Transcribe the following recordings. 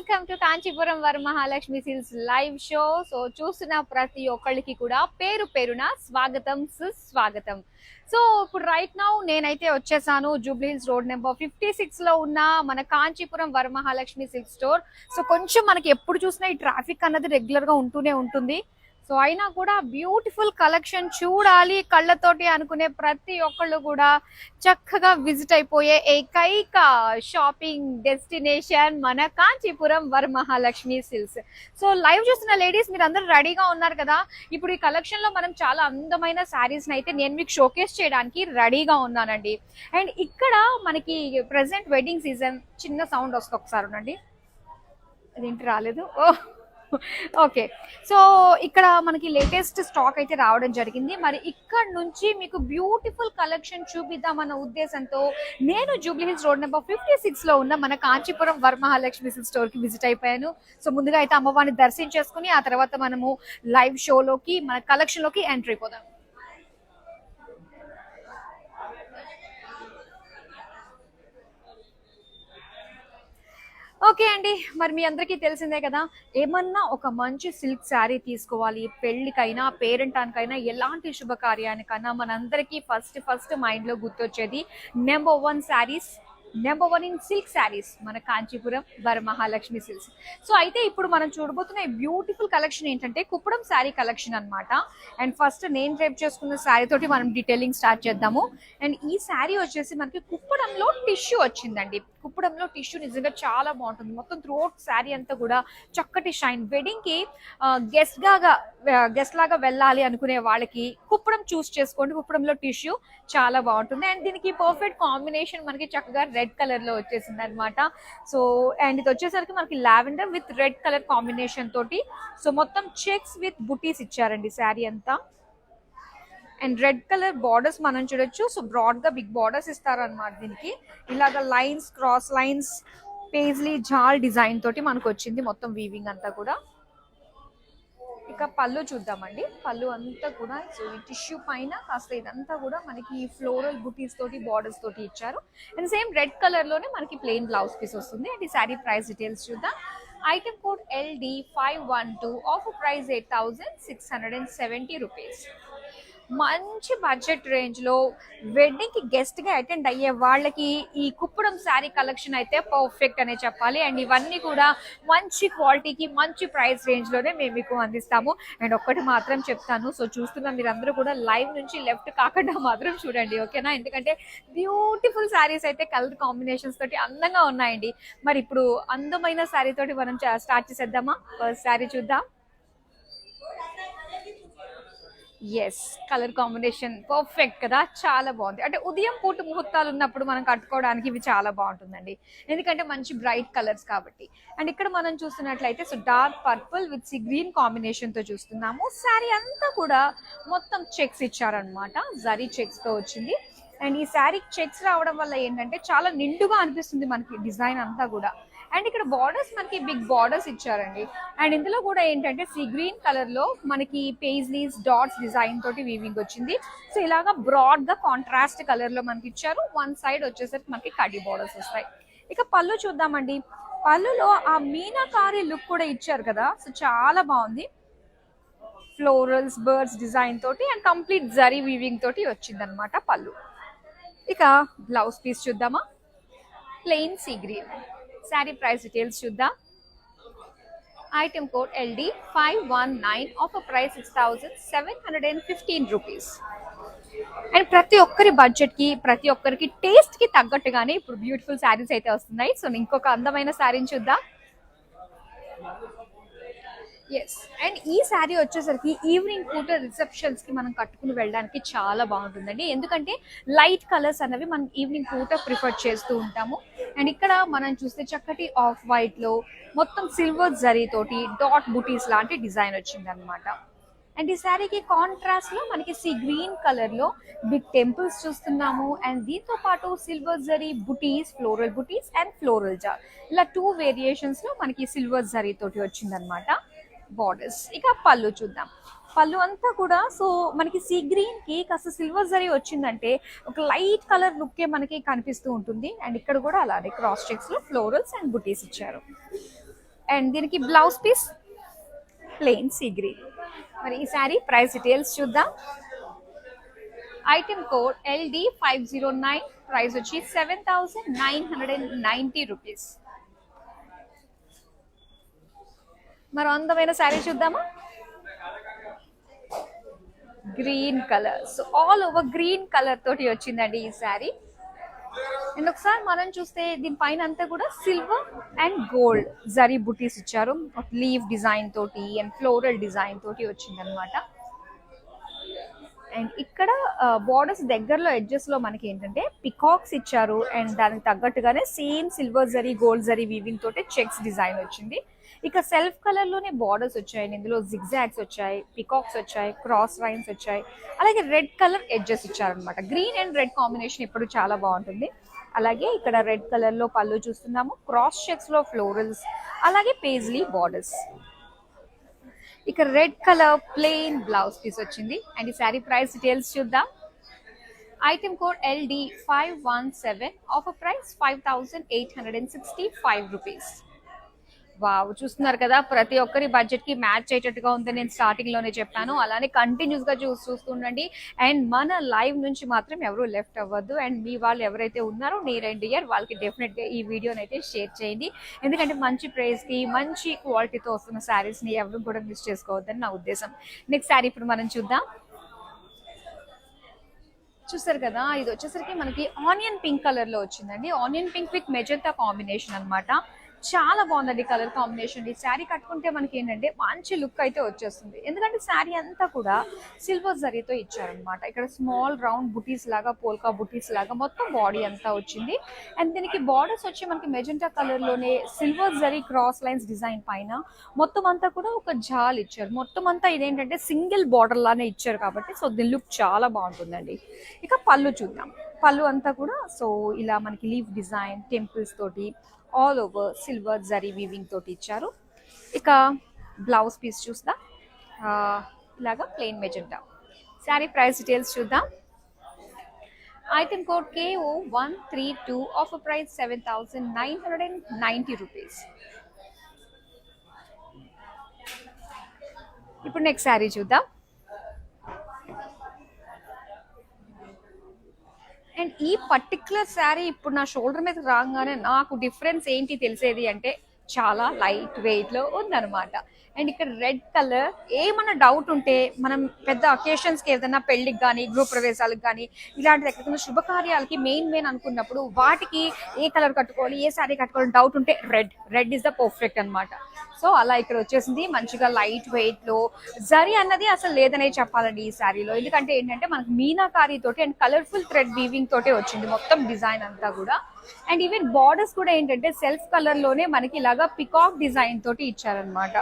Welcome to Kanchipuram Varamahalakshmi silks live show. So చూస్తున్న ప్రతి ఒక్కళ్ళకి కూడా పేరు పేరున స్వాగతం సుస్వాగతం. సో ఇప్పుడు రైట్ నౌ నేనైతే వచ్చేసాను జూబ్లీ హిల్స్ రోడ్ నెంబర్ 56 లో ఉన్న మన Kanchipuram Varamahalakshmi silk store. So కొంచెం మనకి ఎప్పుడు చూసినా ఈ ట్రాఫిక్ అన్నది రెగ్యులర్ గా ఉంటూనే ఉంటుంది. సో అయినా కూడా బ్యూటిఫుల్ కలెక్షన్ చూడాలి కళ్ళతోటి అనుకునే ప్రతి ఒక్కళ్ళు కూడా చక్కగా విజిట్ అయిపోయే ఏకైక షాపింగ్ డెస్టినేషన్ మన Kanchipuram Varamahalakshmi silks. So live చూస్తున్న లేడీస్ మీరు అందరూ రెడీగా ఉన్నారు కదా. ఇప్పుడు ఈ కలెక్షన్ లో మనం చాలా అందమైన శారీస్ అయితే నేను మీకు షోకేస్ చేయడానికి రెడీగా ఉన్నానండి. అండ్ ఇక్కడ మనకి ప్రెసెంట్ వెడ్డింగ్ సీజన్, చిన్న సౌండ్ వస్తుంది ఒకసారి ఉండండి, అదేంటి రాలేదు. ఓకే, సో ఇక్కడ మనకి లేటెస్ట్ స్టాక్ అయితే రావడం జరిగింది. మరి ఇక్కడ నుంచి మీకు బ్యూటిఫుల్ కలెక్షన్ చూపిద్దామన్న ఉద్దేశంతో నేను జూబ్లీ హిల్స్ రోడ్ నెంబర్ 56 లో ఉన్న మన కాంచీపురం వరమహాలక్ష్మి స్టోర్ కి విజిట్ అయిపోయాను. సో ముందుగా అయితే అమ్మవారిని దర్శించేసుకుని ఆ తర్వాత మనము లైవ్ షోలోకి మన కలెక్షన్ లోకి ఎంట్రీ పోదాం. ఓకే అండి, మరి మీ అందరికీ తెలిసిందే కదా, ఏమన్నా ఒక మంచి సిల్క్ శారీ తీసుకోవాలి పెళ్లికైనా పేరెంటానికైనా ఎలాంటి శుభకార్యానికైనా మనందరికీ ఫస్ట్ మైండ్ లో గుర్తొచ్చేది number 1 saris, number 1 in silk saris మన కాంచీపురం వరమహాలక్ష్మి సిల్క్స్. సో అయితే ఇప్పుడు మనం చూడబోతున్న బ్యూటిఫుల్ కలెక్షన్ ఏంటంటే కుప్పడం శారీ కలెక్షన్ అనమాట. అండ్ ఫస్ట్ నేను డ్రైప్ చేసుకున్న శారీ తోటి మనం డీటెయిలింగ్ స్టార్ట్ చేద్దాము. అండ్ ఈ శారీ వచ్చేసి మనకి కుప్పడంలో టిష్యూ వచ్చిందండి. కుప్పడంలో టిష్యూ నిజంగా చాలా బాగుంటుంది. మొత్తం త్రూఅవుట్ శారీ అంతా కూడా చక్కటి షైన్. వెడ్డింగ్ కి గెస్ట్ లాగా వెళ్ళాలి అనుకునే వాళ్ళకి కుప్పడం చూస్ చేసుకోండి. కుప్పడంలో టిష్యూ చాలా బాగుంటుంది. అండ్ దీనికి పర్ఫెక్ట్ కాంబినేషన్ మనకి చక్కగా రెడ్ కలర్ లో వచ్చేసింది అనమాట. సో అండ్ ఇది వచ్చేసరికి మనకి lavender with red colour combination తోటి, సో మొత్తం చెక్స్ విత్ బుటీస్ ఇచ్చారండి శారీ అంతా. అండ్ రెడ్ కలర్ బార్డర్స్ మనం చూడొచ్చు. సో బ్రాడ్ గా బిగ్ బార్డర్స్ ఇస్తారనమాట. దీనికి ఇలాగ lines, cross lines, paisley jaal design తోటి మనకు వచ్చింది మొత్తం వీవింగ్ అంతా కూడా. ఇక పళ్ళు చూద్దామండి. పళ్ళు అంతా కూడా సో ఈ టిష్యూ పైన కాస్త ఇదంతా కూడా మనకి ఫ్లోరల్ బుటీస్ తోటి బార్డర్స్ తోటి ఇచ్చారు. అండ్ సేమ్ రెడ్ కలర్ లోనే మనకి ప్లెయిన్ బ్లౌజ్ పీస్ వస్తుంది. అండ్ ఈ శారీ ప్రైస్ డీటెయిల్స్ చూద్దాం. Item code LD512, offer price 8,670 rupees. మంచి బడ్జెట్ రేంజ్ లో వెడ్డింగ్ కి గెస్ట్ గా అటెండ్ అయ్యే వాళ్ళకి ఈ కుప్పడం శారీ కలెక్షన్ అయితే పర్ఫెక్ట్ అనే చెప్పాలి. అండ్ ఇవన్నీ కూడా మంచి క్వాలిటీకి మంచి ప్రైస్ రేంజ్ లోనే మేము మీకు అందిస్తాము. అండ్ ఒక్కటి మాత్రం చెప్తాను, సో చూస్తున్న మీరందరూ కూడా లైవ్ నుంచి లెఫ్ట్ కాకుండా మాత్రం చూడండి, ఓకేనా? ఎందుకంటే బ్యూటిఫుల్ శారీస్ అయితే కలర్ కాంబినేషన్స్ తోటి అందంగా ఉన్నాయండి. మరి ఇప్పుడు అందమైన శారీ తోటి మనం స్టార్ట్ చేసేద్దామా? ఫస్ట్ శారీ చూద్దాం. ఎస్, కలర్ కాంబినేషన్ పర్ఫెక్ట్ కదా, చాలా బాగుంది. అంటే ఉదయం పూట ముహూర్తాలు ఉన్నప్పుడు మనం కట్టుకోవడానికి ఇవి చాలా బాగుంటుందండి, ఎందుకంటే మంచి బ్రైట్ కలర్స్ కాబట్టి. అండ్ ఇక్కడ మనం చూస్తున్నట్లయితే so dark purple with green combination తో చూస్తున్నాము. శారీ అంతా కూడా మొత్తం చెక్స్ ఇచ్చారనమాట, జరీ చెక్స్ తో వచ్చింది. అండ్ ఈ శారీ చెక్స్ రావడం వల్ల ఏంటంటే చాలా నిండుగా అనిపిస్తుంది మనకి డిజైన్ అంతా కూడా. అండ్ ఇక్కడ బార్డర్స్ మనకి బిగ్ బార్డర్స్ ఇచ్చారండి. అండ్ ఇందులో కూడా ఏంటంటే సీ గ్రీన్ కలర్ లో మనకి పేజ్లీస్ డాట్స్ డిజైన్ తోటి వీవింగ్ వచ్చింది. సో ఇలాగా బ్రాడ్ గా కాంట్రాస్ట్ కలర్ లో మనకి ఇచ్చారు. వన్ సైడ్ వచ్చేసరికి మనకి కడ్డీ బార్డర్స్ వస్తాయి. ఇక పళ్ళు చూద్దామండి. పళ్ళులో ఆ మీనాకారి లుక్ కూడా ఇచ్చారు కదా, సో చాలా బాగుంది. ఫ్లోరల్స్, బర్డ్స్ డిజైన్ తోటి అండ్ కంప్లీట్ జరీ వీవింగ్ తోటి వచ్చింది అనమాట పళ్ళు. ఇక బ్లౌజ్ పీస్ చూద్దామా. Plain sea green. Sari price details చూద్దాం. Item code LD519, offer price 6,715 rupees. And ప్రతి ఒక్కరి బడ్జెట్ కి ప్రతి ఒక్కరికి టేస్ట్ కి తగ్గట్టుగానే ఇప్పుడు బ్యూటిఫుల్ శారీస్ అయితే వస్తున్నాయి. సో ఇంకొక అందమైన శారీని చూద్దాం. ఎస్, అండ్ ఈ శారీ వచ్చేసరికి ఈవినింగ్ పూట రిసెప్షన్స్ కి మనం కట్టుకుని వెళ్ళడానికి చాలా బాగుంటుందండి. ఎందుకంటే లైట్ కలర్స్ అనేవి మనం ఈవినింగ్ పూట ప్రిఫర్ చేస్తూ ఉంటాము. అండ్ ఇక్కడ మనం చూస్తే చక్కటి ఆఫ్ వైట్ లో మొత్తం సిల్వర్ జరీ తోటి డాట్ బుటీస్ లాంటి డిజైన్ వచ్చింది అనమాట. అండ్ ఈ శారీకి కాంట్రాస్ట్ లో మనకి సీ గ్రీన్ కలర్ లో బిగ్ టెంపుల్స్ చూస్తున్నాము. అండ్ దీంతో పాటు silver zari buttis, floral buttis and floral jar, ఇలా 2 వేరియేషన్స్ లో మనకి సిల్వర్ జరీ తోటి వచ్చింది అనమాట బార్డర్స్. ఇక పళ్ళు చూద్దాం. పళ్ళు అంతా కూడా సో మనకి సీ గ్రీన్ కి కాస్త సిల్వర్ జరీ వచ్చిందంటే ఒక లైట్ కలర్ లుక్కే మనకి కనిపిస్తూ ఉంటుంది. అండ్ ఇక్కడ కూడా అలానే క్రాస్ చెక్స్ లో ఫ్లోరల్స్ అండ్ బుటీస్ ఇచ్చారు. అండ్ దీనికి blouse piece plain sea green. మరి ఈ శారీ ప్రైస్ డీటెయిల్స్ చూద్దాం. ఐటమ్ కోడ్ LD509, ప్రైస్ వచ్చి 7,990 రూపీస్. మరో అందమైన శారీ చూద్దామా. Green colour, so all over green colour తోటి వచ్చిందండి ఈ శారీ. అండ్ ఒకసారి మనం చూస్తే దీనిపైన అంతా కూడా సిల్వర్ అండ్ గోల్డ్ జరీ బుటీస్ ఇచ్చారు. లీవ్ డిజైన్ తోటి అండ్ ఫ్లోరల్ డిజైన్ తోటి వచ్చింది అనమాట. అండ్ ఇక్కడ బార్డర్స్ దగ్గరలో ఎడ్జెస్ లో మనకి ఏంటంటే పికాక్స్ ఇచ్చారు. అండ్ దానికి తగ్గట్టుగానే same silver zari gold zari weaving తోటి చెక్స్ డిజైన్ వచ్చింది. ఇక సెల్ఫ్ కలర్ లోనే బార్డర్స్ వచ్చాయి. ఇందులో జిగ్జాగ్స్ వచ్చాయి, పికాక్స్ వచ్చాయి, క్రాస్ లైన్స్ వచ్చాయి, అలాగే రెడ్ కలర్ ఎడ్జెస్ ఇచ్చారనమాట. గ్రీన్ అండ్ రెడ్ కాంబినేషన్ ఇప్పుడు చాలా బాగుంటుంది. అలాగే ఇక్కడ రెడ్ కలర్ లో పళ్ళు చూస్తున్నాము, క్రాస్ చెక్స్ లో ఫ్లోరల్స్, అలాగే పేజ్లీ బార్డర్స్. ఇక red colour plain blouse piece వచ్చింది. అండ్ ఈ శారీ ప్రైస్ డీటెయిల్స్ చూద్దాం. Item code LD517, offer price 5,865 rupees. Wow, చూస్తున్నారు కదా, ప్రతి ఒక్కరి బడ్జెట్ కి మ్యాచ్ అయ్యేటట్టుగా ఉందని నేను స్టార్టింగ్ లోనే చెప్పాను. అలానే కంటిన్యూస్ గా చూస్తుండండి. అండ్ మన లైవ్ నుంచి మాత్రం ఎవరు లెఫ్ట్ అవ్వద్దు. అండ్ మీ వాళ్ళు ఎవరైతే ఉన్నారో నియర్ అండ్ డియర్ వాళ్ళకి డెఫినెట్ గా ఈ వీడియోని అయితే షేర్ చేయండి. ఎందుకంటే మంచి ప్రైస్ కి మంచి క్వాలిటీతో వస్తున్న శారీస్ ని ఎవరు కూడా మిస్ చేసుకోవద్దని నా ఉద్దేశం. నెక్స్ట్ శారీ ఇప్పుడు మనం చూద్దాం. చూస్తారు కదా, ఇది వచ్చేసరికి మనకి ఆనియన్ పింక్ కలర్ లో వచ్చిందండి. Onion pink with magenta combination అన్నమాట. చాలా బాగుందండి కలర్ కాంబినేషన్. ఈ శారీ కట్టుకుంటే మనకి ఏంటంటే మంచి లుక్ అయితే వచ్చేస్తుంది. ఎందుకంటే శారీ అంతా కూడా సిల్వర్ జరీతో ఇచ్చారనమాట. ఇక్కడ స్మాల్ రౌండ్ బుటీస్ లాగా, పోల్కా బుటీస్ లాగా మొత్తం బాడీ అంతా వచ్చింది. అండ్ దీనికి బార్డర్స్ వచ్చి మనకి మెజెంటా కలర్ లోనే silver zari cross lines design పైన మొత్తం అంతా కూడా ఒక జాల్ ఇచ్చారు. మొత్తం అంతా ఇదేంటంటే సింగిల్ బార్డర్ లానే ఇచ్చారు కాబట్టి సో దీని లుక్ చాలా బాగుంటుందండి. ఇక పళ్ళు చూద్దాం. పళ్ళు అంతా కూడా సో ఇలా మనకి లీఫ్ డిజైన్ టెంపుల్స్ తోటి all over silver zari weaving తోటి ఇచ్చారు. ఇక బ్లౌజ్ పీస్ చూద్దాం. ఇలాగా plain magenta. Sari price details చూద్దాం. Item code KO132, offer price 7,990 rupees. ఇప్పుడు నెక్స్ట్ శారీ చూద్దాం. అండ్ ఈ పర్టిక్యులర్ శారీ ఇప్పుడు నా షోల్డర్ మీద రాగానే నాకు డిఫరెన్స్ ఏంటి తెలిసేది అంటే చాలా లైట్ వెయిట్ లో ఉందన్నమాట. అండ్ ఇక్కడ రెడ్ కలర్, ఏమన్నా డౌట్ ఉంటే మనం పెద్ద అకేషన్స్కి ఏదైనా పెళ్లికి కానీ గృహ ప్రవేశాలకు కానీ ఇలాంటి ఎక్కడికైనా శుభకార్యాలకి మెయిన్ అనుకున్నప్పుడు వాటికి ఏ కలర్ కట్టుకోవాలి, ఏ శారీ కట్టుకోవాలి డౌట్ ఉంటే రెడ్ ఇస్ ద పర్ఫెక్ట్ అనమాట. సో అలా ఇక్కడ వచ్చేసింది మంచిగా లైట్ వెయిట్ లో. జరీ అన్నది అసలు లేదనే చెప్పాలండి ఈ శారీలో. ఎందుకంటే ఏంటంటే మనకి మీనాకారి తోటి అండ్ కలర్ఫుల్ థ్రెడ్ వీవింగ్ తోటే వచ్చింది మొత్తం డిజైన్ అంతా కూడా. అండ్ ఈవెన్ బార్డర్స్ కూడా ఏంటంటే సెల్ఫ్ కలర్ లోనే మనకి ఇలాగా పికాక్ డిజైన్ తోటి ఇచ్చారనమాట.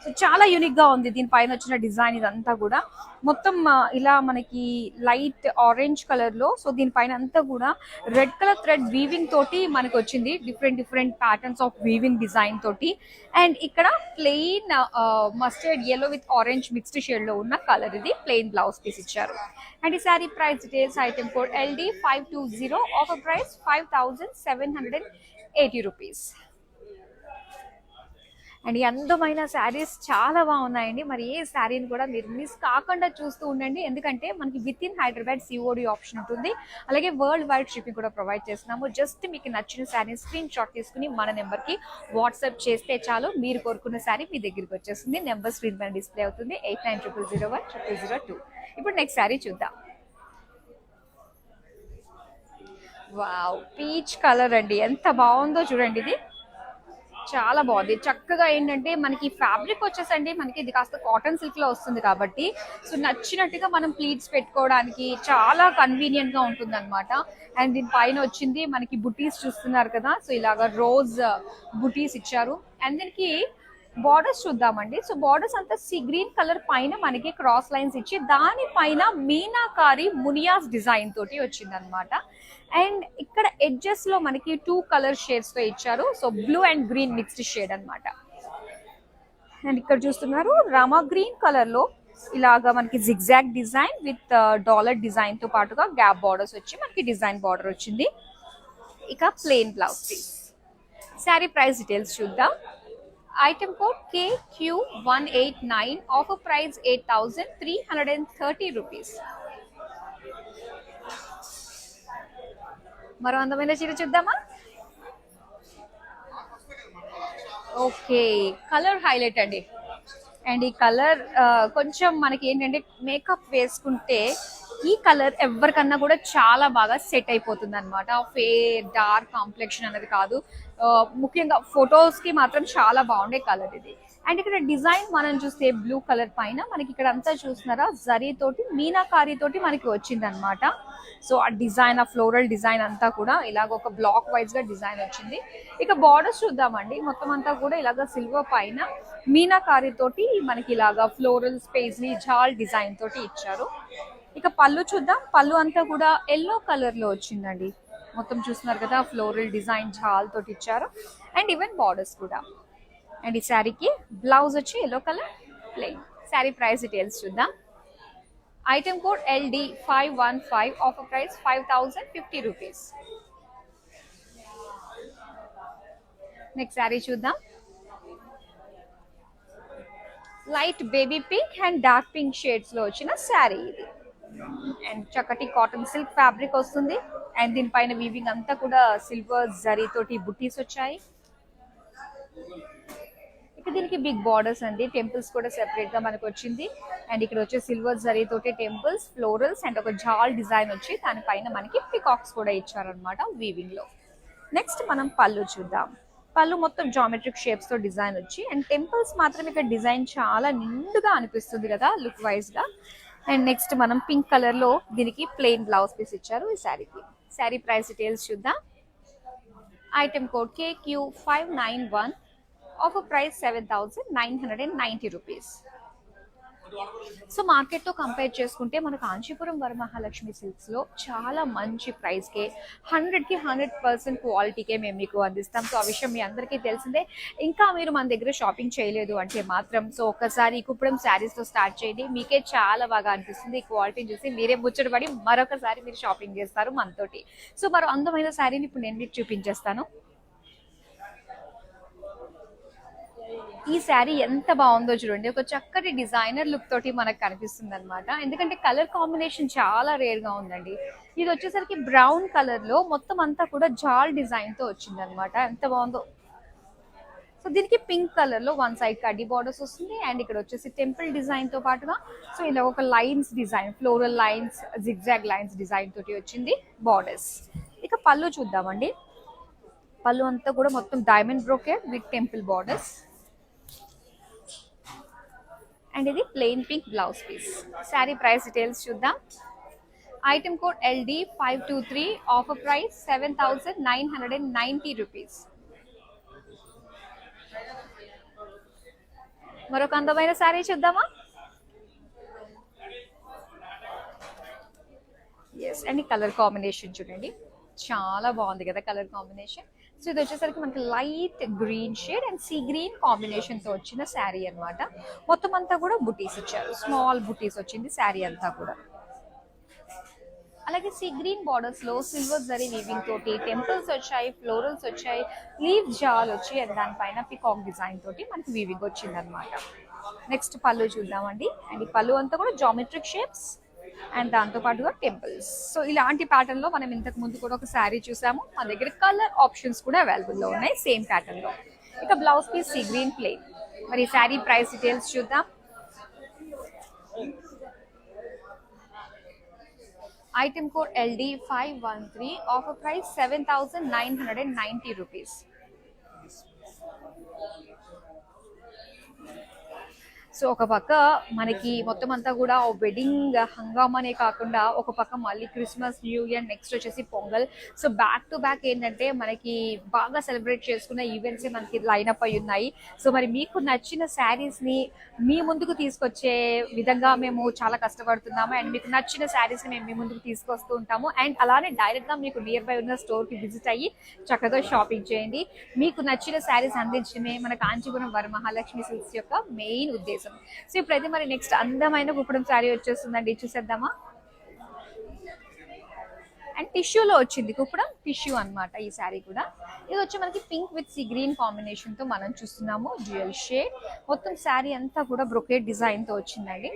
సో చాలా యూనిక్ గా ఉంది దీనిపైన వచ్చిన డిజైన్. ఇదంతా కూడా మొత్తం ఇలా మనకి లైట్ ఆరెంజ్ కలర్ లో, సో దీనిపైన అంతా కూడా రెడ్ కలర్ థ్రెడ్ వీవింగ్ తోటి మనకి వచ్చింది. Different patterns of weaving design తోటి. అండ్ ఇక్కడ plain mustard yellow with orange mixed shade లో ఉన్న కలర్ ఇది. ప్లెయిన్ బ్లౌజ్ పీస్ ఇచ్చారు. అండ్ ఈ sari price details item code LD520, offer price 5,780 rupees. And ఈ అందమైన శారీస్ చాలా బాగున్నాయండి. మరి ఏ శారీని కూడా మీరు మిస్ కాకుండా చూస్తూ ఉండండి. ఎందుకంటే మనకి with in Hyderabad COD option ఉంటుంది. అలాగే వరల్డ్ వైడ్ షిప్పింగ్ కూడా ప్రొవైడ్ చేస్తున్నాము. జస్ట్ మీకు నచ్చిన శారీని స్క్రీన్ షాట్ తీసుకుని మన నెంబర్కి వాట్సాప్ చేస్తే చాలు, మీరు కోరుకున్న శారీ మీ దగ్గరికి వచ్చేస్తుంది. నెంబర్ స్క్రీన్ పైన డిస్ప్లే అవుతుంది, 8900010002. ఇప్పుడు నెక్స్ట్ శారీ చూద్దాం. వావ్, పీచ్ కలర్ అండి, ఎంత బాగుందో చూడండి. ఇది చాలా బాగుంది. చక్కగా ఏంటంటే మనకి ఫ్యాబ్రిక్ వచ్చేసండి మనకి ఇది కాస్త కాటన్ సిల్క్ లో వస్తుంది కాబట్టి సో నచ్చినట్టుగా మనం ప్లీట్స్ పెట్టుకోవడానికి చాలా కన్వీనియంట్ గా ఉంటుంది అనమాట. అండ్ దీని పైన వచ్చింది మనకి బుటీస్ చూస్తున్నారు కదా, సో ఇలాగా రోజ్ బుటీస్ ఇచ్చారు. అండ్ దీనికి బార్డర్స్ చూద్దామండి. సో బార్డర్స్ అంతా గ్రీన్ కలర్ పైన మనకి క్రాస్ లైన్స్ ఇచ్చి దానిపైన మీనాకారి మునియాస్ డిజైన్ తోటి వచ్చింది అనమాట. అండ్ ఇక్కడ ఎడ్జెస్ లో మనకి 2 కలర్ షేడ్స్ తో ఇచ్చారు. So blue and green mixed shade అనమాట. అండ్ ఇక్కడ చూస్తున్నారు రామా గ్రీన్ కలర్ లో ఇలాగా మనకి zigzag design with dollar design తో పాటుగా గ్యాప్ బార్డర్స్ వచ్చి మనకి డిజైన్ బార్డర్ వచ్చింది. ఇక plain blouse piece. Sari price details చూద్దాం. Item code KQ189, offer price 8,330 rupees. మరో అందమైన చీర చూద్దామా? ఓకే, కలర్ హైలైట్ అండి. అండ్ ఈ కలర్ కొంచెం మనకి ఏంటంటే మేకప్ వేసుకుంటే ఈ కలర్ ఎవరికన్నా కూడా చాలా బాగా సెట్ అయిపోతుంది అనమాట. ఫేర్ డార్క్ కాంప్లెక్షన్ అనేది కాదు, ముఖ్యంగా ఫొటోస్ కి మాత్రం చాలా బాగుండే కలర్ ఇది. అండ్ ఇక్కడ డిజైన్ మనం చూస్తే బ్లూ కలర్ పైన మనకి ఇక్కడ అంతా చూస్తున్నారా జరీ తోటి మీనాకారి తోటి మనకి వచ్చింది అనమాట. సో ఆ డిజైన్, ఆ ఫ్లోరల్ డిజైన్ అంతా కూడా ఇలాగ ఒక బ్లాక్ వైజ్ గా డిజైన్ వచ్చింది. ఇక బార్డర్స్ చూద్దామండి. మొత్తం అంతా కూడా ఇలాగ సిల్వర్ పైన మీనాకారి తోటి మనకి ఇలాగా ఫ్లోరల్ స్పేస్లీ జాల్ డిజైన్ తోటి ఇచ్చారు. ఇక పళ్ళు చూద్దాం. పళ్ళు అంతా కూడా ఎల్లో కలర్ లో వచ్చిందండి. మొత్తం చూస్తున్నారు కదా, ఫ్లోరల్ డిజైన్ జాల్ తోటి ఇచ్చారు. అండ్ ఈవెన్ బార్డర్స్ కూడా. అండ్ ఈ శారీకి బ్లౌజ్ వచ్చి yellow colour plain. Sari price details చూద్దాం. Item code LD515, offer price 5,050 rupees. Next sari చూద్దాం. Light baby pink and dark pink shades లో వచ్చిన శారీ ఇది. అండ్ చక్కటి కాటన్ సిల్క్ ఫ్యాబ్రిక్ వస్తుంది. అండ్ దీనిపైన వీవింగ్ అంతా కూడా సిల్వర్ జరీ తోటి బుట్టీస్ వచ్చాయి. ఇక దీనికి బిగ్ బార్డర్స్ అండి. టెంపుల్స్ కూడా సెపరేట్ గా మనకు వచ్చింది. అండ్ ఇక్కడ వచ్చే సిల్వర్ జరీ తోటి టెంపుల్స్, ఫ్లోరల్స్ అండ్ ఒక జాల్ డిజైన్ వచ్చి దానిపైన మనకి పికాక్స్ కూడా ఇచ్చారనమాట వీవింగ్ లో. నెక్స్ట్ మనం పళ్ళు చూద్దాం. పళ్ళు మొత్తం జామెట్రిక్ షేప్స్ తో డిజైన్ వచ్చి, అండ్ టెంపుల్స్ మాత్రం ఇక్కడ డిజైన్ చాలా నిండుగా అనిపిస్తుంది కదా లుక్ వైజ్ గా. అండ్ నెక్స్ట్ మనం పింక్ కలర్ లో దీనికి ప్లెయిన్ బ్లౌజ్ పీస్ ఇచ్చారు ఈ శారీకి. శారీ ప్రైస్ డీటెయిల్స్ చూద్దాం. Item code KQ591, offer price 7,990 rupees. So market తో కంపేర్ చేసుకుంటే మన కాంచీపురం వరమహాలక్ష్మి సిల్క్స్ లో చాలా మంచి ప్రైస్ కే 100% క్వాలిటీకే మేము మీకు అందిస్తాం. సో ఆ విషయం మీ అందరికీ తెలిసిందే. ఇంకా మీరు మన దగ్గర షాపింగ్ చేయలేదు అంటే మాత్రం సో ఒక్కసారి కుప్పడం శారీస్ తో స్టార్ట్ చేయండి. మీకే చాలా బాగా అనిపిస్తుంది. ఈ క్వాలిటీని చూసి మీరే ముచ్చటపడి మరొకసారి మీరు షాపింగ్ చేస్తారు మనతోటి. సో మరో అందమైన శారీని ఇప్పుడు నేను మీకు చూపించేస్తాను. ఈ శారీ ఎంత బాగుందో చూడండి. ఒక చక్కటి డిజైనర్ లుక్ తోటి మనకు కనిపిస్తుంది అనమాట. ఎందుకంటే కలర్ కాంబినేషన్ చాలా రేర్ గా ఉందండి. ఇది వచ్చేసరికి బ్రౌన్ కలర్ లో మొత్తం అంతా కూడా జాల్ డిజైన్ తో వచ్చింది అనమాట. ఎంత బాగుందో. సో దీనికి పింక్ కలర్ లో వన్ సైడ్ కడ్డీ బార్డర్స్ వస్తుంది. అండ్ ఇక్కడ వచ్చేసి టెంపుల్ డిజైన్ తో పాటుగా సో ఇలా ఒక lines design, floral lines, zigzag lines design తోటి వచ్చింది బార్డర్స్. ఇక పళ్ళు చూద్దామండి. పళ్ళు అంతా కూడా మొత్తం diamond brocade with temple borders. And ఇది plain pink blouse piece. Sari price details చూద్దాం. Item code LD523, offer price 7,990 rupees. మరొక అందమైన శారీ చూద్దామా? ఎస్, అండ్ కలర్ కాంబినేషన్ చూడండి, చాలా బాగుంది కదా కలర్ కాంబినేషన్. సో ఇది వచ్చేసరికి మనకి light green shade and sea green combination తో వచ్చిన శారీ అనమాట. మొత్తం అంతా కూడా బుటీస్ ఇచ్చారు, స్మాల్ బుటీస్ వచ్చింది శారీ అంతా కూడా. అలాగే సీ గ్రీన్ బార్డర్స్ లో సిల్వర్ జరీ వీవింగ్ తోటి టెంపుల్స్ వచ్చాయి, ఫ్లోరల్స్ వచ్చాయి, లీవ్ జాల్ వచ్చి అండ్ దానిపైన పికాక్ డిజైన్ తోటి మనకి వీవింగ్ వచ్చింది అనమాట. నెక్స్ట్ పళ్ళు చూద్దామండి. అండ్ ఈ పళ్ళు అంతా కూడా జామెట్రిక్ షేప్స్ అండ్ దాంతో పాటుగా టెంపుల్స్. సో ఇలాంటి ప్యాటర్న్ లో మనం ఇంతకు ముందు కూడా ఒక శారీ చూసాము. మన దగ్గర కలర్ ఆప్షన్స్ కూడా అవైలబుల్ లో ఉన్నాయి సేమ్ ప్యాటర్న్ లో. ఇక blouse piece sea green plain. మరి శారీ ప్రైస్ డీటెయిల్స్ చూద్దాం. Item code LD513, offer price 7,990 rupees. So ఒక పక్క మనకి మొత్తం అంతా కూడా వెడ్డింగ్ హంగామానే కాకుండా ఒక పక్క మళ్ళీ క్రిస్మస్, న్యూ ఇయర్, నెక్స్ట్ వచ్చేసి pongal. So back to back ఏంటంటే మనకి బాగా సెలబ్రేట్ చేసుకున్న ఈవెంట్స్ మనకి లైనప్ అయి ఉన్నాయి. సో మరి మీకు నచ్చిన శారీస్ ని మీ ముందుకు తీసుకొచ్చే విధంగా మేము చాలా కష్టపడుతున్నాము. అండ్ మీకు నచ్చిన శారీస్ ని మేము మీ ముందుకు తీసుకొస్తూ ఉంటాము. అండ్ అలానే డైరెక్ట్ గా మీకు నియర్ బై ఉన్న స్టోర్ కి విజిట్ అయ్యి చక్కగా షాపింగ్ చేయండి. మీకు నచ్చిన శారీస్ అందించడమే మన కాంచీపురం వరమహాలక్ష్మి సిల్క్స్ యొక్క మెయిన్ ఉద్దేశం. సో ఇప్పుడైతే మరి నెక్స్ట్ అందమైన కుప్పడం శారీ వచ్చేస్తుందండి, చూసేద్దామా? అండ్ టిష్యూలో వచ్చింది కుప్పడం టిష్యూ అన్నమాట ఈ శారీ కూడా. ఇది వచ్చి మనకి pink with sea green combination తో మనం చూస్తున్నాము, డ్యూయల్ షేడ్. మొత్తం శారీ అంతా కూడా బ్రొకేట్ డిజైన్ తో వచ్చిందండి.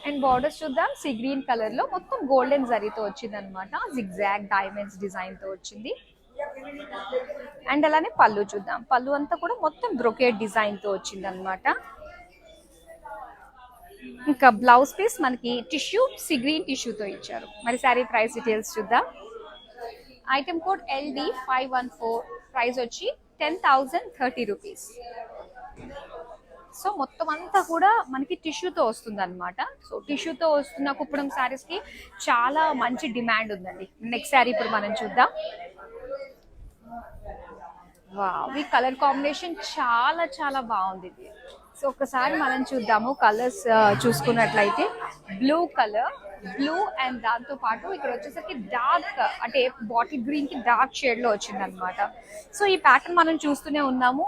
అండ్ బార్డర్స్ చూద్దాం, సీ గ్రీన్ కలర్ లో మొత్తం గోల్డెన్ జరీతో వచ్చింది అనమాట, జిగ్జాగ్ డైమండ్స్ డిజైన్ తో వచ్చింది. అండ్ అలానే పళ్ళు చూద్దాం, పళ్ళు అంతా కూడా మొత్తం బ్రొకేట్ డిజైన్ తో వచ్చింది అనమాట. ఇంకా బ్లౌజ్ పీస్ మనకి టిష్యూ, సీ గ్రీన్ టిష్యూతో ఇచ్చారు. మరి శారీ ప్రైస్ డీటెయిల్స్ చూద్దాం. ఐటమ్ కోడ్ LD514, ప్రైస్ వచ్చి 10,030 రూపీస్. సో మొత్తం అంతా కూడా మనకి టిష్యూతో వస్తుంది అనమాట. సో టిష్యూతో వస్తున్న కుప్పడం శారీస్ కి చాలా మంచి డిమాండ్ ఉందండి. నెక్స్ట్ శారీ ఇప్పుడు మనం చూద్దాం. వావ్, ఈ కలర్ కాంబినేషన్ చాలా చాలా బాగుంది ఇది. సో ఒకసారి మనం చూద్దాము కలర్స్ చూసుకున్నట్లయితే, బ్లూ కలర్, బ్లూ అండ్ దాంతో పాటు ఇక్కడ వచ్చేసరికి డార్క్ అంటే బాటిల్ గ్రీన్ కి డార్క్ షేడ్ లో వచ్చింది అనమాట. సో ఈ ప్యాటర్న్ మనం చూస్తూనే ఉన్నాము,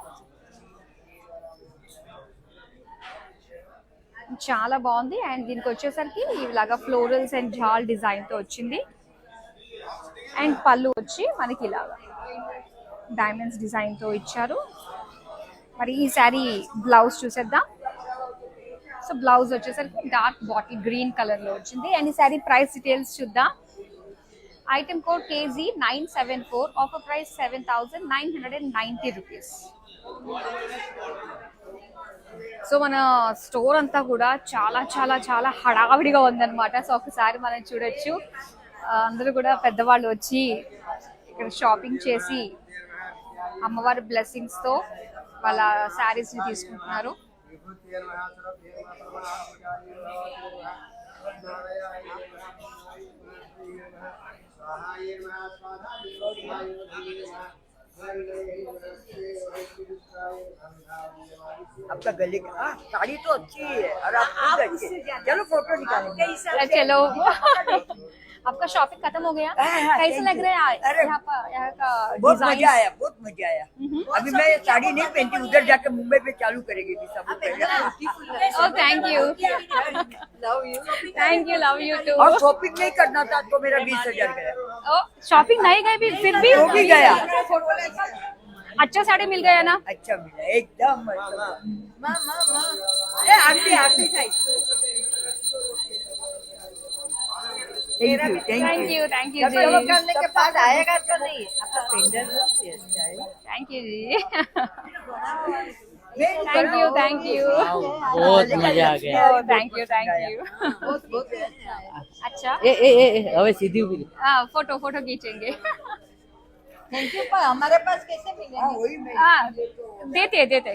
చాలా బాగుంది. అండ్ దీనికి వచ్చేసరికి ఇలాగా ఫ్లోరల్స్ అండ్ జాల్ డిజైన్ తో వచ్చింది. అండ్ పళ్ళు వచ్చి మనకి ఇలాగా డైమండ్స్ డిజైన్ తో ఇచ్చారు. మరి ఈ శారీ బ్లౌజ్ చూసేద్దాం. సో బ్లౌజ్ వచ్చేసరికి డార్క్ బాటిల్ గ్రీన్ కలర్ లో వచ్చింది. అండ్ ఈ శారీ ప్రైస్ డీటెయిల్స్ చూద్దాం. Item code KG974, offer price 7,990 rupees. So మన స్టోర్ అంతా కూడా చాలా చాలా చాలా హడావిడిగా ఉందన్నమాట. సో ఒకసారి మనం చూడొచ్చు, అందరూ కూడా పెద్దవాళ్ళు వచ్చి ఇక్కడ షాపింగ్ చేసి అమ్మవారి బ్లెస్సింగ్స్ తో వాళ్ళ శారీస్ ని తీసుకుంటున్నారు. आपका गले का साड़ी तो अच्छी है और आप चलो फोटो निकालेंगे। चलो आपका शॉपिंग खत्म हो गया, कैसे लग रहा है यहाँ का? बहुत मजा आया, बहुत मजा आया। अभी मैं साड़ी नहीं पहनती, उधर जाकर मुंबई पे चालू करेगी सब। Oh thank you, thank you, love you too. और शॉपिंग नहीं करना था तो मेरा 20,000 गया। ओ शॉपिंग नहीं गए भी, फिर भी वो भी गया। अच्छा साड़ी मिल गया ना? अच्छा मिला एकदम। थैंक यू, थैंक यू जी, करने के बाद आएगा तो नहीं आपका टेंडर थैंक यू जी, थैंक यू, थैंक यू, बहुत मजा आ गया। Thank you, thank you. अच्छा હવે સીધી ઉભી રહી। हाँ, फोटो फोटो खींचेंगे। Thank you. पर हमारे पास कैसे मिलेगा? वही मैं हाँ देते देते,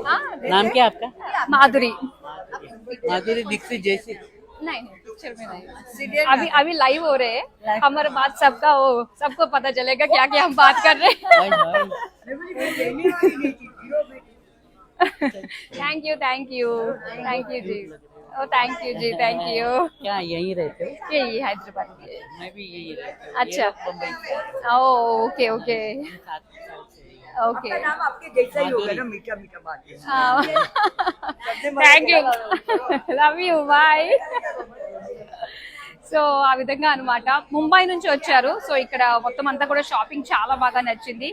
हाँ नाम क्या आपका? माधुरी। माधुरी दीक्षित जैसी। नहीं नहीं पिक्चर में नहीं, अभी अभी लाइव हो रहे हैं हमारे बात, सबका वो सबको पता चलेगा क्या क्या हम बात कर रहे हैं। Thank you, thank you, thank you जी, ओ थैंक यू जी, थैंक यू। क्या यहीं रहते हो? यही हैदराबाद में। मैं भी यहीं रहता हूँ। अच्छा, बम्बई से। ओ ओके ओके 7 साल से यहाँ। ओके, नाम आपके जैसा ही होगा ना, मीठा मीठा बात है। Thank you, love you, bye. So ఆ విధంగా అన్నమాట, ముంబై నుంచి వచ్చారు. సో ఇక్కడ మొత్తం అంతా కూడా షాపింగ్ చాలా బాగా నచ్చింది.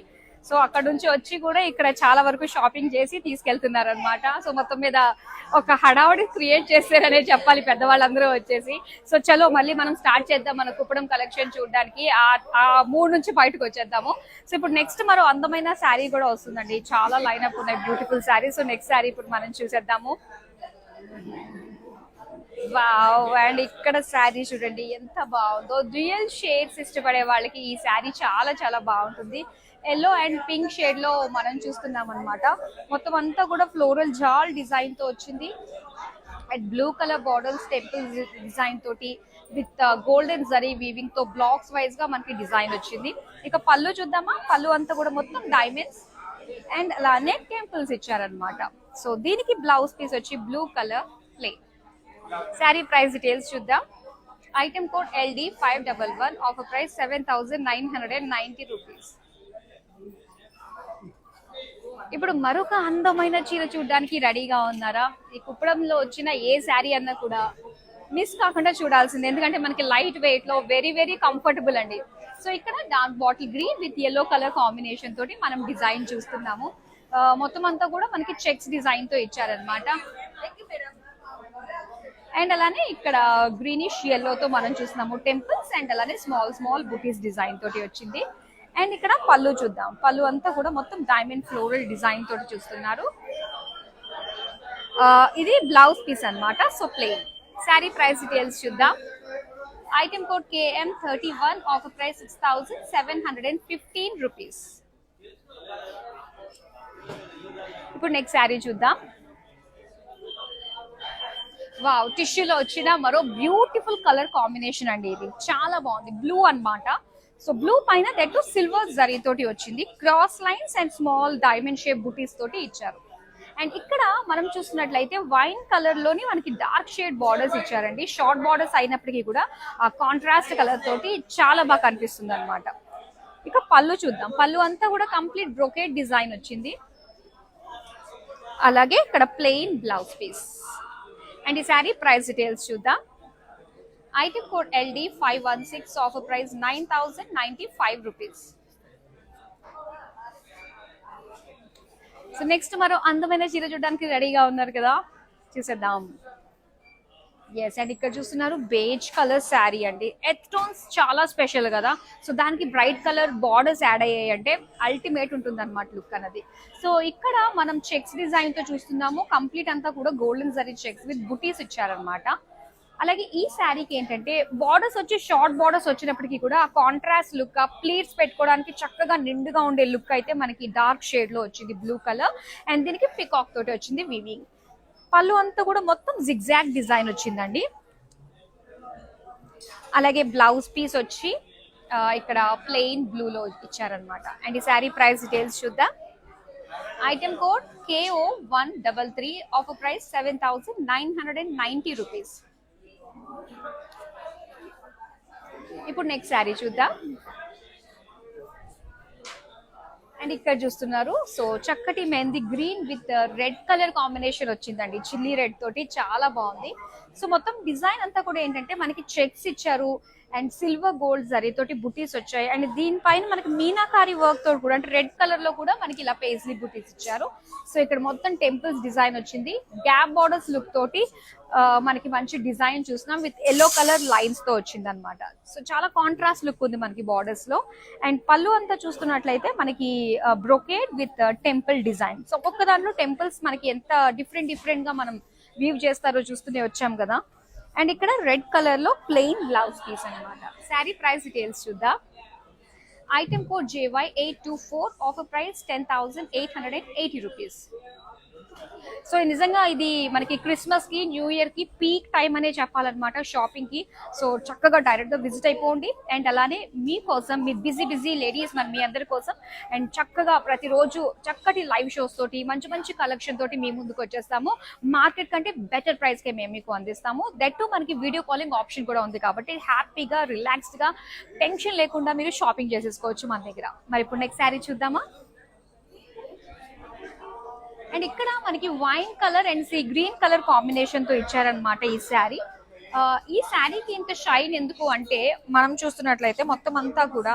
సో అక్కడ నుంచి వచ్చి కూడా ఇక్కడ చాలా వరకు షాపింగ్ చేసి తీసుకెళ్తున్నారు అనమాట. సో మొత్తం మీద ఒక హడావుడి క్రియేట్ చేస్తారనే చెప్పాలి పెద్దవాళ్ళందరూ వచ్చేసి. సో చలో మళ్ళీ మనం స్టార్ట్ చేద్దాం మన కుప్పడం కలెక్షన్ చూడడానికి. ఆ మూడు నుంచి బయటకు వచ్చేద్దాము. సో ఇప్పుడు నెక్స్ట్ మరో అందమైన శారీ కూడా వస్తుందండి, చాలా లైనప్ ఉన్నాయి beautiful sari. So next sari ఇప్పుడు మనం చూసేద్దాము. వావ్, అండ్ ఇక్కడ శారీ చూడండి ఎంత బాగుందో. డ్యూయల్ షేడ్స్ ఇష్టపడే వాళ్ళకి ఈ శారీ చాలా చాలా బాగుంటుంది. ఎల్లో అండ్ పింక్ షేడ్ లో మనం చూస్తున్నాం అనమాట. మొత్తం అంతా కూడా ఫ్లోరల్ జాల్ డిజైన్ తో వచ్చింది. And blue colour borders temple design తోటి విత్ గోల్డెన్ జరీ వీవింగ్ తో బ్లాక్స్ వైజ్ గా మనకి డిజైన్ వచ్చింది. ఇక పళ్ళు చూద్దామా, పళ్ళు అంతా కూడా మొత్తం డైమండ్స్ అండ్ అలానే టెంపుల్స్ ఇచ్చారనమాట. సో దీనికి బ్లౌజ్ పీస్ వచ్చి blue colour plain. Sari price details చూద్దాం. Item code LD511, offer price 7,990 rupees. ఇప్పుడు మరొక అందమైన చీర చూడడానికి రెడీగా ఉన్నారా? ఈ కుప్పడంలో వచ్చిన ఏ శారీ అన్నా కూడా మిస్ కాకుండా చూడాల్సింది, ఎందుకంటే మనకి లైట్ వెయిట్ లో వెరీ వెరీ కంఫర్టబుల్ అండి. సో ఇక్కడ dark bottle green with yellow colour combination తోటి మనం డిజైన్ చూస్తున్నాము. మొత్తం అంతా కూడా మనకి చెక్స్ డిజైన్ తో ఇచ్చారనమాట. అండ్ అలానే ఇక్కడ గ్రీనిష్ yellow తో మనం చూస్తున్నాము టెంపుల్స్, అండ్ అలానే స్మాల్ స్మాల్ బుటీస్ డిజైన్ తోటి వచ్చింది. అండ్ ఇక్కడ పళ్ళు చూద్దాం. పళ్ళు అంతా కూడా మొత్తం డైమండ్ ఫ్లోరల్ డిజైన్ తోటి చూస్తున్నారు. ఇది బ్లౌజ్ పీస్ అన్నమాట. So plain sari price details చూద్దాం. Item code KM31, offer price 6715 rupees. ఇప్పుడు నెక్స్ట్ శారీ చూద్దాం. వావ్, టిష్యూలో వచ్చిన మరో బ్యూటిఫుల్ కలర్ కాంబినేషన్ అండి. ఇది చాలా బాగుంది, బ్లూ అన్నమాట. సో బ్లూ పైన దట్ సిల్వర్ జరీ తోటి వచ్చింది. Cross lines and small diamond shape బుటీస్ తోటి ఇచ్చారు. అండ్ ఇక్కడ మనం చూసినట్లయితే వైన్ కలర్ లోని మనకి డార్క్ షేడ్ బార్డర్స్ ఇచ్చారండి. షార్ట్ బార్డర్స్ అయినప్పటికీ కూడా ఆ కాంట్రాస్ట్ కలర్ తోటి చాలా బాగా కనిపిస్తుంది అనమాట. ఇక పళ్ళు చూద్దాం. పళ్ళు అంతా కూడా కంప్లీట్ బ్రోకేడ్ డిజైన్ వచ్చింది. అలాగే ఇక్కడ ప్లెయిన్ బ్లౌజ్ పీస్. అండ్ ఈ శారీ ప్రైస్ డీటెయిల్స్ చూద్దాం. Item code LD516, offer price 9095 rupees. So next మరో అందమైన చీర చూడడానికి రెడీగా ఉన్నారు కదా, చూసేద్దాం. ఎస్, అండ్ ఇక్కడ చూస్తున్నారు బేజ్ కలర్ శారీ అండి. ఎర్త్ టోన్స్ చాలా స్పెషల్ కదా, సో దానికి బ్రైట్ కలర్ బార్డర్స్ యాడ్ అయ్యాయి అంటే అల్టిమేట్ ఉంటుంది అనమాట లుక్ అన్నది. సో ఇక్కడ మనం చెక్స్ డిజైన్ తో చూస్తున్నాము. కంప్లీట్ అంతా కూడా గోల్డెన్ జరీ చెక్స్ విత్ బుటీస్ ఇచ్చారనమాట. అలాగే ఈ శారీకి ఏంటంటే బార్డర్స్ వచ్చి షార్ట్ బార్డర్స్ వచ్చినప్పటికీ కూడా ఆ కాంట్రాస్ట్ లుక్, ఆ ప్లీట్స్ పెట్టుకోవడానికి చక్కగా నిండుగా ఉండే లుక్ అయితే మనకి డార్క్ షేడ్ లో వచ్చింది బ్లూ కలర్. అండ్ దీనికి పికాక్ తోటి వచ్చింది వీవింగ్. పళ్ళు అంతా కూడా మొత్తం జిగ్జాగ్ డిజైన్ వచ్చిందండి. అలాగే బ్లౌజ్ పీస్ వచ్చి ఇక్కడ ప్లెయిన్ బ్లూ లో ఇచ్చారనమాట. అండ్ ఈ శారీ ప్రైస్ డీటెయిల్స్ చూద్దాం. Item code KO133, offer price 7990 rupees. ఇప్పుడు నెక్స్ట్ శారీ చూద్దాం. అండ్ ఇక్కడ చూస్తున్నారు, సో చక్కటి mehndi green with red colour combination వచ్చిందండి. చిల్లీ రెడ్ తోటి చాలా బాగుంది. సో మొత్తం డిజైన్ అంతా కూడా ఏంటంటే మనకి చెక్స్ ఇచ్చారు అండ్ సిల్వర్ గోల్డ్ జరీ తోటి బుటీస్ వచ్చాయి. అండ్ దీనిపైన మనకి మీనాకారి వర్క్ తోటి కూడా అంటే రెడ్ కలర్ లో కూడా మనకి ఇలా పేజ్లీ బుటీస్ ఇచ్చారు. సో ఇక్కడ మొత్తం టెంపుల్స్ డిజైన్ వచ్చింది. గ్యాప్ బార్డర్స్ లుక్ తోటి మనకి మంచి డిజైన్ చూస్తున్నాం విత్ yellow కలర్ లైన్స్ తో వచ్చింది అనమాట. సో చాలా కాంట్రాస్ట్ లుక్ ఉంది మనకి బార్డర్స్ లో. అండ్ పళ్ళు అంతా చూస్తున్నట్లయితే మనకి brocade with temple design. So ఒక్కొక్క దాంట్లో టెంపుల్స్ మనకి ఎంత డిఫరెంట్ గా మనం వీవ్ చేస్తారో చూస్తూనే వచ్చాం కదా. అండ్ ఇక్కడ రెడ్ కలర్ లో ప్లెయిన్ బ్లౌజ్ పీస్ అనమాట. శారీ ప్రైస్ డీటెయిల్స్ చూద్దాం. Item code JY824, offer price 10,880 rupees. So నిజంగా ఇది మనకి క్రిస్మస్ కి, న్యూ ఇయర్ కి పీక్ టైం అనే చెప్పాలన్నమాట షాపింగ్ కి. సో చక్కగా డైరెక్ట్ గా విజిట్ అయిపోండి. అండ్ అలానే మీకోసం, మీ బిజీ లేడీస్ మరి మీ అందరి కోసం అండ్ చక్కగా ప్రతిరోజు చక్కటి లైవ్ షోస్ తోటి మంచి మంచి కలెక్షన్ తోటి మీ ముందుకు వచ్చేస్తాము. మార్కెట్ కంటే బెటర్ ప్రైస్ కే మేము మీకు అందిస్తాము. దట్ టు మనకి వీడియో కాలింగ్ ఆప్షన్ కూడా ఉంది కాబట్టి హ్యాపీగా రిలాక్స్డ్ గా టెన్షన్ లేకుండా మీరు షాపింగ్ చేసేసుకోవచ్చు మన దగ్గర. మరి ఇప్పుడు నెక్స్ట్ శారీ చూద్దామా. అండ్ ఇక్కడ మనకి wine colour and sea green colour combination తో ఇచ్చారనమాట ఈ శారీ. ఈ శారీకి ఇంత షైన్ ఎందుకు అంటే మనం చూస్తున్నట్లయితే మొత్తం అంతా కూడా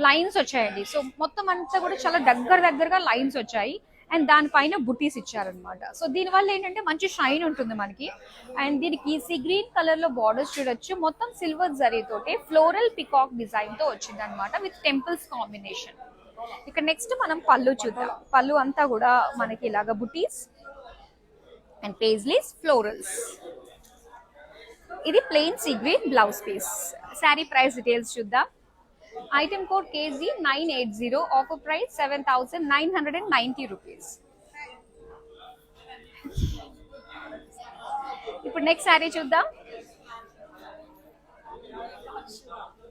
లైన్స్ వచ్చాయండి. సో మొత్తం అంతా కూడా చాలా దగ్గరగా లైన్స్ వచ్చాయి. అండ్ దానిపైన బుటీస్ ఇచ్చారనమాట. సో దీనివల్ల ఏంటంటే మంచి షైన్ ఉంటుంది మనకి. అండ్ దీనికి సీ గ్రీన్ కలర్ లో బార్డర్స్ చూడొచ్చు. మొత్తం సిల్వర్ జరీ తోటి ఫ్లోరల్ పికాక్ డిజైన్ తో వచ్చింది అనమాట విత్ టెంపుల్స్ కాంబినేషన్. ఇక్కడ నెక్స్ట్ మనం పళ్ళు చూద్దాం. పళ్ళు అంతా కూడా మనకి ఇలాగా బుటీస్ అండ్ పేజ్లీస్, ఫ్లోరల్స్. ఇది plain sea green blouse piece. Sari price details చూద్దాం. Item code KG980, offer price 7,990 rupees. ఇప్పుడు నెక్స్ట్ శారీ చూద్దాం.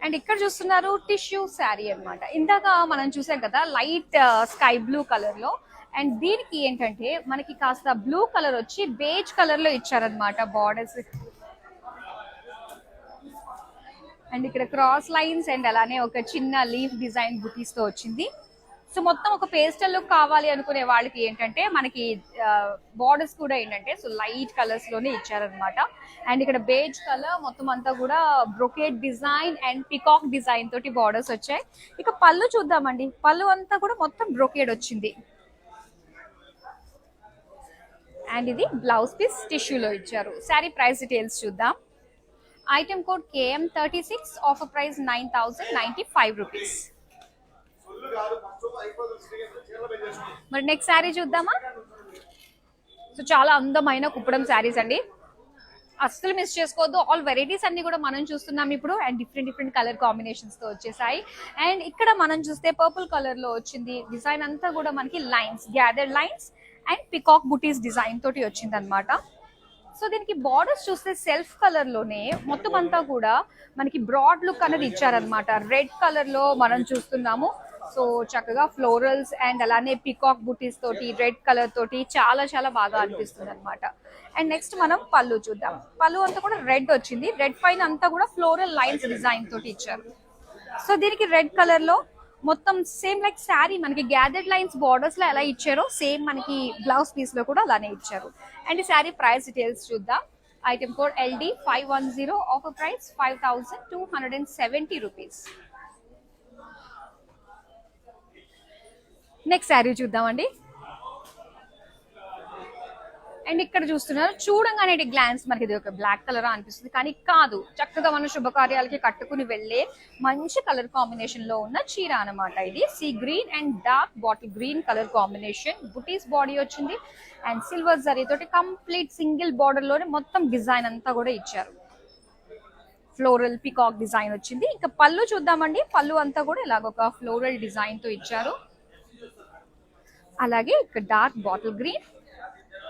అండ్ ఇక్కడ చూస్తున్నారు టిష్యూ శారీ అన్నమాట. ఇందాక మనం చూసాం కదా లైట్ స్కై బ్లూ కలర్ లో. అండ్ దీనికి ఏంటంటే మనకి కాస్త బ్లూ కలర్ వచ్చి బేజ్ కలర్ లో ఇచ్చారనమాట బార్డర్స్. అండ్ ఇక్కడ క్రాస్ లైన్స్ అండ్ అలానే ఒక చిన్న లీఫ్ డిజైన్ బుటీస్ తో వచ్చింది. సో మొత్తం ఒక పేస్టల్ లుక్ కావాలి అనుకునే వాళ్ళకి ఏంటంటే మనకి బార్డర్స్ కూడా ఏంటంటే సో లైట్ కలర్స్ లోనే ఇచ్చారనమాట. అండ్ ఇక్కడ బేజ్ కలర్ మొత్తం అంతా కూడా brocade design and peacock design తోటి బార్డర్స్ వచ్చాయి. ఇక పళ్ళు చూద్దామండి. పళ్ళు అంతా కూడా మొత్తం బ్రొకేడ్ వచ్చింది. అండ్ ఇది బ్లౌజ్ పీస్ టిష్యూలో ఇచ్చారు. శారీ ప్రైస్ డీటెయిల్స్ చూద్దాం. Item code KM36, offer price 9,095 rupees. మరి నెక్స్ట్ శారీ చూద్దామా. సో చాలా అందమైన కుప్పడం శారీస్ అండి, అస్సలు మిస్ చేసుకోవద్దు. ఆల్ వెరైటీస్ అన్ని కూడా మనం చూస్తున్నాం ఇప్పుడు. అండ్ డిఫరెంట్ కలర్ కాంబినేషన్స్ తో వచ్చేసాయి. అండ్ ఇక్కడ మనం చూస్తే పర్పుల్ కలర్ లో వచ్చింది. డిజైన్ అంతా కూడా మనకి lines, gathered lines and peacock buttis design తోటి వచ్చింది అనమాట. సో దీనికి బార్డర్స్ చూస్తే సెల్ఫ్ కలర్ లోనే మొత్తం అంతా కూడా మనకి బ్రాడ్ లుక్ అనేది ఇచ్చారనమాట. రెడ్ కలర్ లో మనం చూస్తున్నాము. సో చక్కగా ఫ్లోరల్స్ అండ్ అలానే పికాక్ బుటీస్ తోటి రెడ్ కలర్ తోటి చాలా బాగా అనిపిస్తుంది అనమాట. అండ్ నెక్స్ట్ మనం పళ్ళు చూద్దాం. పళ్ళు అంతా కూడా రెడ్ వచ్చింది. రెడ్ పైన అంతా కూడా ఫ్లోరల్ లైన్స్ డిజైన్ తోటి ఇచ్చారు. సో దీనికి రెడ్ కలర్ లో మొత్తం సేమ్ లైక్ శారీ మనకి గ్యాదర్డ్ లైన్స్ బార్డర్స్ లో ఎలా ఇచ్చారో సేమ్ మనకి బ్లౌజ్ పీస్ లో కూడా అలానే ఇచ్చారు. అండ్ ఈ శారీ ప్రైస్ డీటెయిల్స్ చూద్దాం. Item code LD510, offer price 5,270 rupees. Next sari చూద్దామండి. అండ్ ఇక్కడ చూస్తున్నారు, చూడంగానే గ్లాన్స్ మనకి ఇది ఒక బ్లాక్ కలర్ అనిపిస్తుంది, కానీ కాదు. చక్కగా మన శుభకార్యాలకి కట్టుకుని వెళ్ళే మంచి కలర్ కాంబినేషన్ లో ఉన్న చీర అనమాట. ఇది sea green and dark bottle green colour combination. Buttis body వచ్చింది అండ్ సిల్వర్ జరీ తోటి కంప్లీట్ సింగిల్ బార్డర్ లోనే మొత్తం డిజైన్ అంతా కూడా ఇచ్చారు. ఫ్లోరల్ పికాక్ డిజైన్ వచ్చింది. ఇంకా పళ్ళు చూద్దామండి. పళ్ళు అంతా కూడా ఇలాగొక ఫ్లోరల్ డిజైన్ తో ఇచ్చారు. అలాగే ఇక్కడ dark bottle green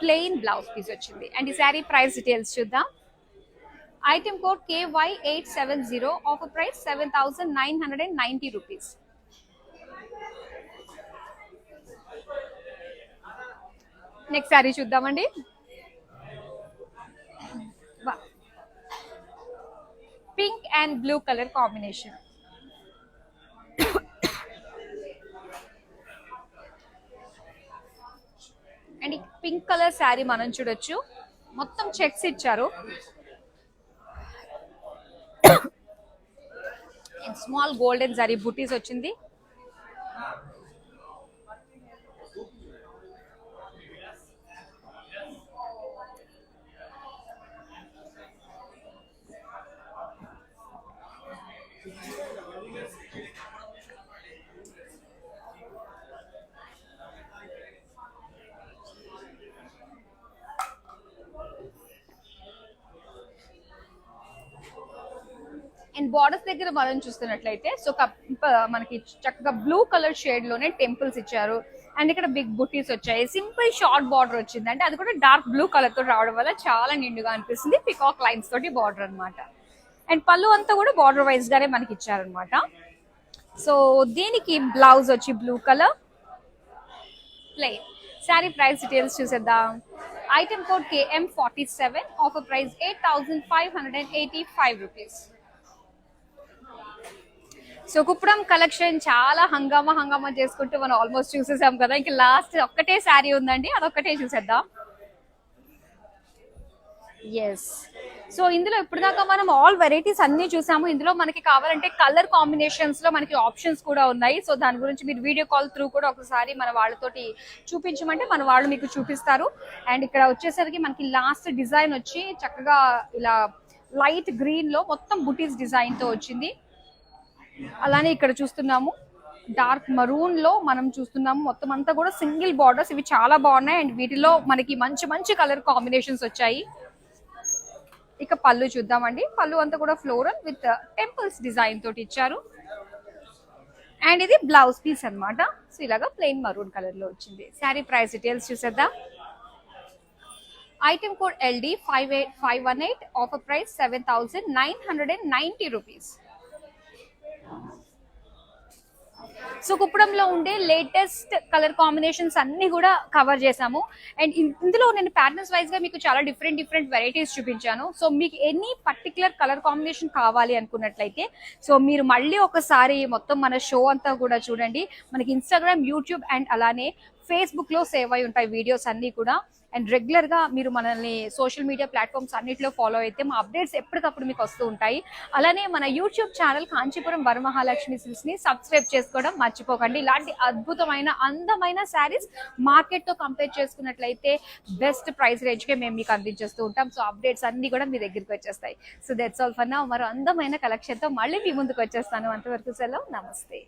plain blouse piece వచ్చింది. అండ్ ఈ శారీ ప్రైస్ డీటెయిల్స్ చూద్దాం. Item code KY870, offer price 7,990 rupees. Next sari చూద్దామండి. Pink and blue colour combination. And ఈ పింక్ కలర్ శారీ మనం చూడొచ్చు. మొత్తం చెక్స్ ఇచ్చారు. స్మాల్ గోల్డెన్ జరీ బుటీస్ వచ్చింది. అండ్ బార్డర్స్ దగ్గర మనం చూస్తున్నట్లయితే సో మనకి చక్కగా బ్లూ కలర్ షేడ్ లోనే టెంపుల్స్ ఇచ్చారు. అండ్ ఇక్కడ బిగ్ బుటీస్ వచ్చాయి. సింపుల్ షార్ట్ బార్డర్ వచ్చింది. అంటే అది కూడా డార్క్ బ్లూ కలర్ తో రావడం వల్ల చాలా నిండుగా అనిపిస్తుంది. పికాక్ లైన్స్ తోటి బార్డర్ అనమాట. అండ్ పళ్ళు అంతా కూడా బార్డర్ వైజ్ గానే మనకి ఇచ్చారనమాట. సో దీనికి బ్లౌజ్ వచ్చి blue colour plain. Sari price details చూసేద్దాం. Item code KM47, offer price 8,585 rupees. So Kuppadam collection చాలా హంగామా చేసుకుంటూ మనం ఆల్మోస్ట్ చూసేసాం కదా. ఇంకా లాస్ట్ ఒక్కటే శారీ ఉందండి, అదొక్కటే చూసేద్దాం. ఎస్, సో ఇందులో ఇప్పుడు దాకా మనం ఆల్ వెరైటీస్ అన్ని చూసాము. ఇందులో మనకి కావాలంటే కలర్ కాంబినేషన్స్ లో మనకి ఆప్షన్స్ కూడా ఉన్నాయి. సో దాని గురించి మీరు వీడియో కాల్ త్రూ కూడా ఒకసారి మన వాళ్ళతోటి చూపించమంటే మన వాళ్ళు మీకు చూపిస్తారు. అండ్ ఇక్కడ వచ్చేసరికి మనకి లాస్ట్ డిజైన్ వచ్చి చక్కగా ఇలా లైట్ గ్రీన్ లో మొత్తం బుటీస్ డిజైన్ తో వచ్చింది. అలానే ఇక్కడ చూస్తున్నాము డార్క్ మరూన్ లో మనం చూస్తున్నాము మొత్తం అంతా కూడా సింగిల్ బార్డర్స్. ఇవి చాలా బాగున్నాయి. అండ్ వీటిలో మనకి మంచి కలర్ కాంబినేషన్స్ వచ్చాయి. ఇక పళ్ళు చూద్దామండి. పళ్ళు అంతా కూడా ఫ్లోరల్ విత్ టెంపుల్స్ డిజైన్ తోటి ఇచ్చారు. అండ్ ఇది బ్లౌజ్ పీస్ అన్నమాట. సో ఇలాగా ప్లెయిన్ మరూన్ కలర్ లో వచ్చింది. శారీ ప్రైస్ డీటెయిల్స్ చూసేద్దాం. Item code LD518, offer price 7,990 rupees. So కుప్పడంలో ఉండే లేటెస్ట్ కలర్ కాంబినేషన్స్ అన్ని కూడా కవర్ చేసాము. అండ్ ఇందులో నేను ప్యాటర్న్స్ వైజ్ గా మీకు చాలా డిఫరెంట్ వెరైటీస్ చూపించాను. సో మీకు ఎనీ పర్టికులర్ కలర్ కాంబినేషన్ కావాలి అనుకున్నట్లయితే సో మీరు మళ్ళీ ఒకసారి మొత్తం మన షో అంతా కూడా చూడండి. మనకి ఇన్స్టాగ్రామ్, యూట్యూబ్ అండ్ అలానే ఫేస్బుక్ లో సేవ్ అయి ఉంటాయి వీడియోస్ అన్ని కూడా. అండ్ రెగ్యులర్ గా మీరు మనల్ని సోషల్ మీడియా ప్లాట్ఫామ్స్ అన్నిటిలో ఫాలో అయితే మా అప్డేట్స్ ఎప్పటికప్పుడు మీకు వస్తూ ఉంటాయి. అలానే మన YouTube channel Kanchipuram Varamahalakshmi silks ని సబ్స్క్రైబ్ చేసుకోవడం మర్చిపోకండి. ఇలాంటి అద్భుతమైన అందమైన శారీస్ మార్కెట్ తో కంపేర్ చేసుకున్నట్లయితే బెస్ట్ ప్రైస్ రేంజ్ కే మేము మీకు అందించేస్తూ ఉంటాం. సో అప్డేట్స్ అన్ని కూడా మీ దగ్గరికి వచ్చేస్తాయి. So that's all for now. మరో అందమైన కలెక్షన్ తో మళ్ళీ మీ ముందుకు వచ్చేస్తాను. అంతవరకు సెలవు, నమస్తే.